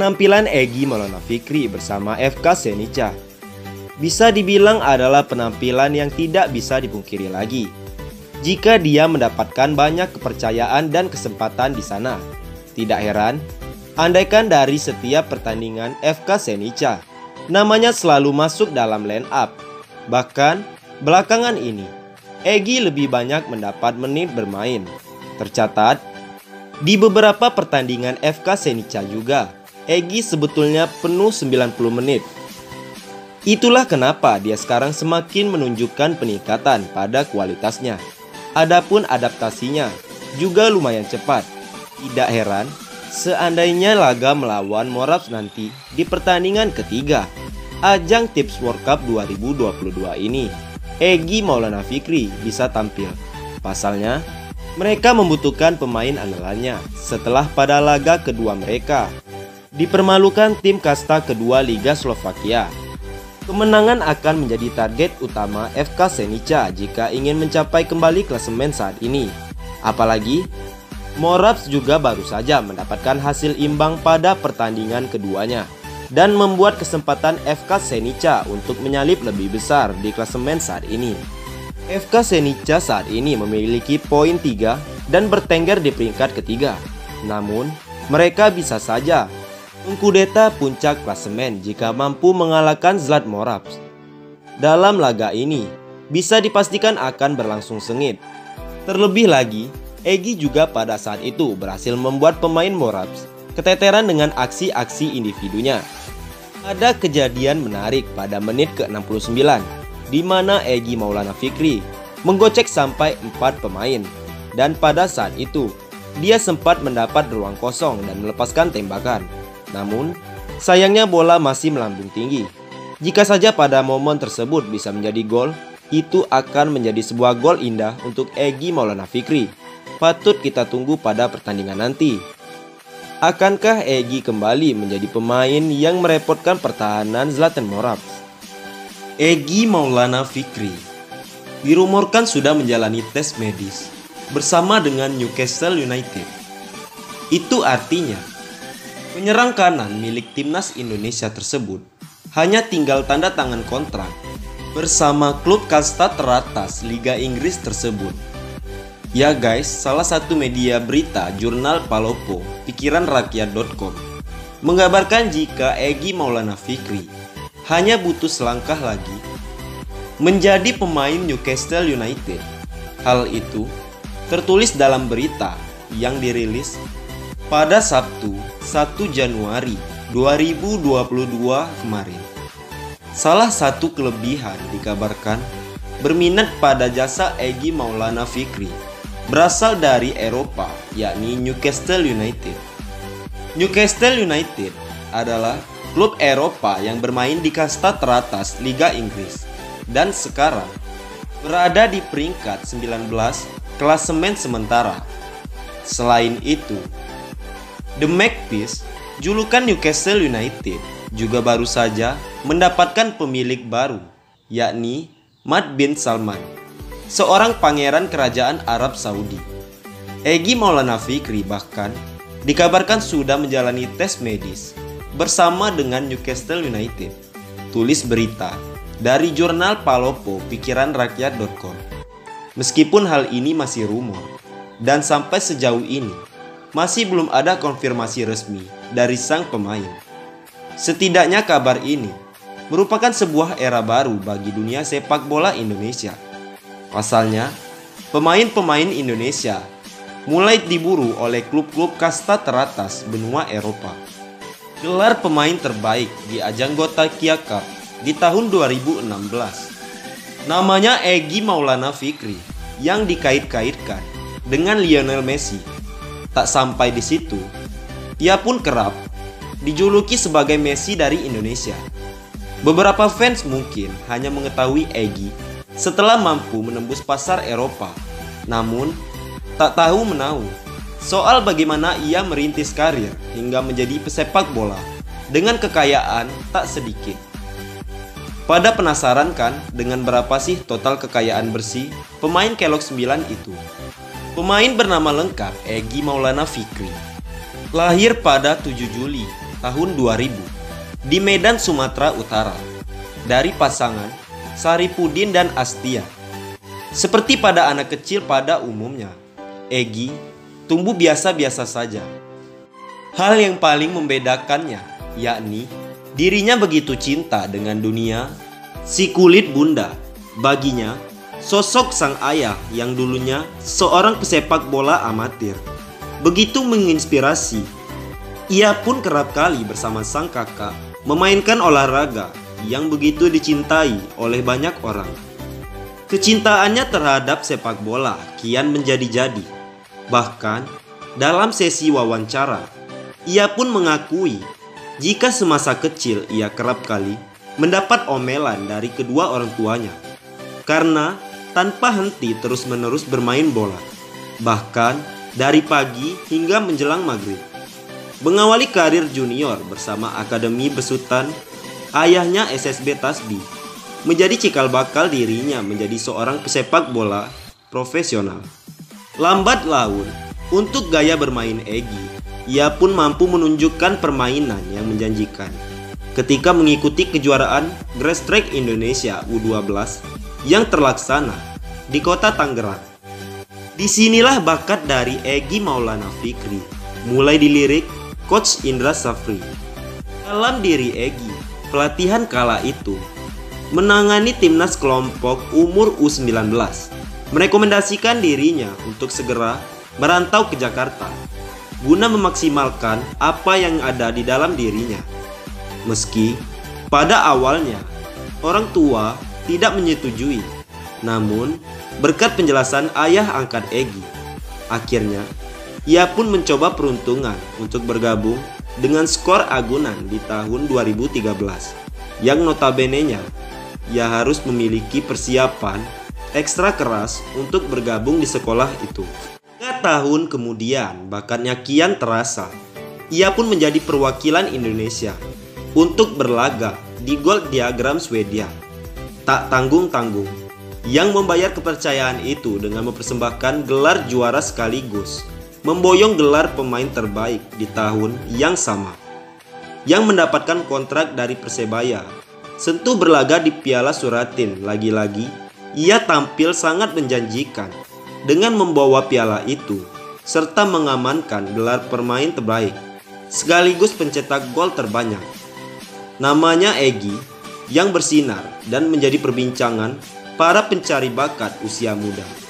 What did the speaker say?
Penampilan Egy Maulana Fikri bersama FK Senica bisa dibilang adalah penampilan yang tidak bisa dipungkiri lagi. Jika dia mendapatkan banyak kepercayaan dan kesempatan di sana, tidak heran andaikan dari setiap pertandingan FK Senica namanya selalu masuk dalam line up. Bahkan belakangan ini Egy lebih banyak mendapat menit bermain. Tercatat di beberapa pertandingan FK Senica juga Egy sebetulnya penuh 90 menit. Itulah kenapa dia sekarang semakin menunjukkan peningkatan pada kualitasnya. Adapun adaptasinya juga lumayan cepat. Tidak heran seandainya laga melawan Moraps nanti di pertandingan ketiga ajang Tips World Cup 2022 ini, Egy Maulana Fikri bisa tampil. Pasalnya, mereka membutuhkan pemain andalannya setelah pada laga kedua mereka dipermalukan tim kasta kedua Liga Slovakia. Kemenangan akan menjadi target utama FK Senica jika ingin mencapai kembali klasemen saat ini. Apalagi Moraps juga baru saja mendapatkan hasil imbang pada pertandingan keduanya dan membuat kesempatan FK Senica untuk menyalip lebih besar di klasemen saat ini. FK Senica saat ini memiliki poin 3 dan bertengger di peringkat ketiga. Namun, mereka bisa saja mengkudeta puncak klasemen jika mampu mengalahkan Zlat Moraps. Dalam laga ini, bisa dipastikan akan berlangsung sengit. Terlebih lagi, Egy juga pada saat itu berhasil membuat pemain Moraps keteteran dengan aksi-aksi individunya. Ada kejadian menarik pada menit ke-69, di mana Egy Maulana Fikri menggocek sampai 4 pemain. Dan pada saat itu, dia sempat mendapat ruang kosong dan melepaskan tembakan. Namun, sayangnya bola masih melambung tinggi. Jika saja pada momen tersebut bisa menjadi gol, itu akan menjadi sebuah gol indah untuk Egy Maulana Fikri. Patut kita tunggu pada pertandingan nanti. Akankah Egy kembali menjadi pemain yang merepotkan pertahanan Zlatan Moraps? Egy Maulana Fikri dirumorkan sudah menjalani tes medis bersama dengan Newcastle United. Itu artinya penyerang kanan milik timnas Indonesia tersebut hanya tinggal tanda tangan kontrak bersama klub kasta teratas Liga Inggris tersebut. Ya guys, salah satu media berita jurnal Palopo, pikiranrakyat.com, mengabarkan jika Egy Maulana Fikri hanya butuh selangkah lagi menjadi pemain Newcastle United. Hal itu tertulis dalam berita yang dirilis pada Sabtu 1 Januari 2022 kemarin. Salah satu kelebihan dikabarkan berminat pada jasa Egy Maulana Fikri berasal dari Eropa, yakni Newcastle United. Newcastle United adalah klub Eropa yang bermain di kasta teratas Liga Inggris dan sekarang berada di peringkat 19 klasemen sementara. Selain itu, The Magpies, julukan Newcastle United, juga baru saja mendapatkan pemilik baru, yakni Hamad bin Salman, seorang pangeran kerajaan Arab Saudi. Egy Maulana Fikri bahkan dikabarkan sudah menjalani tes medis bersama dengan Newcastle United. Tulis berita dari jurnal Palopo, pikiranrakyat.com. Meskipun hal ini masih rumor dan sampai sejauh ini masih belum ada konfirmasi resmi dari sang pemain. Setidaknya kabar ini merupakan sebuah era baru bagi dunia sepak bola Indonesia. Pasalnya, pemain-pemain Indonesia mulai diburu oleh klub-klub kasta teratas benua Eropa. Gelar pemain terbaik di ajang Gotakia Cup di tahun 2016. Namanya Egy Maulana Fikri yang dikait-kaitkan dengan Lionel Messi. Tak sampai di situ, ia pun kerap dijuluki sebagai Messi dari Indonesia. Beberapa fans mungkin hanya mengetahui Egy setelah mampu menembus pasar Eropa, namun tak tahu menahu soal bagaimana ia merintis karir hingga menjadi pesepak bola dengan kekayaan tak sedikit. Pada penasaran kan dengan berapa sih total kekayaan bersih pemain Kelok 9 itu? Pemain bernama lengkap Egy Maulana Fikri lahir pada 7 Juli tahun 2000 di Medan, Sumatera Utara dari pasangan Saripudin dan Astia. Seperti pada anak kecil pada umumnya, Egy tumbuh biasa-biasa saja. Hal yang paling membedakannya yakni dirinya begitu cinta dengan dunia si kulit bunda. Baginya, sosok sang ayah yang dulunya seorang pesepak bola amatir begitu menginspirasi. Ia pun kerap kali bersama sang kakak memainkan olahraga yang begitu dicintai oleh banyak orang. Kecintaannya terhadap sepak bola kian menjadi-jadi. Bahkan dalam sesi wawancara, ia pun mengakui jika semasa kecil ia kerap kali mendapat omelan dari kedua orang tuanya karena tanpa henti terus-menerus bermain bola, bahkan dari pagi hingga menjelang maghrib. Mengawali karir junior bersama Akademi Besutan, ayahnya SSB Tasbih menjadi cikal bakal dirinya menjadi seorang pesepak bola profesional. Lambat laun, untuk gaya bermain Egy, ia pun mampu menunjukkan permainan yang menjanjikan ketika mengikuti kejuaraan Grass Track Indonesia U12 yang terlaksana di kota Tangerang. Disinilah bakat dari Egy Maulana Fikri mulai dilirik Coach Indra Safri. Dalam diri Egy, pelatihan kala itu menangani timnas kelompok umur U19, merekomendasikan dirinya untuk segera merantau ke Jakarta guna memaksimalkan apa yang ada di dalam dirinya. Meski pada awalnya orang tua tidak menyetujui, namun berkat penjelasan ayah angkat Egy, akhirnya ia pun mencoba peruntungan untuk bergabung dengan Skor Agunan di tahun 2013 yang notabene-nya ia harus memiliki persiapan ekstra keras untuk bergabung di sekolah itu. 3 tahun kemudian bakatnya kian terasa. Ia pun menjadi perwakilan Indonesia untuk berlaga di Gold Diagram Swedia. Tak tanggung-tanggung, yang membayar kepercayaan itu dengan mempersembahkan gelar juara sekaligus memboyong gelar pemain terbaik di tahun yang sama. Yang mendapatkan kontrak dari Persebaya. Sentuh berlaga di Piala Suratin, lagi-lagi ia tampil sangat menjanjikan dengan membawa piala itu serta mengamankan gelar pemain terbaik sekaligus pencetak gol terbanyak. Namanya Egy yang bersinar dan menjadi perbincangan para pencari bakat usia muda.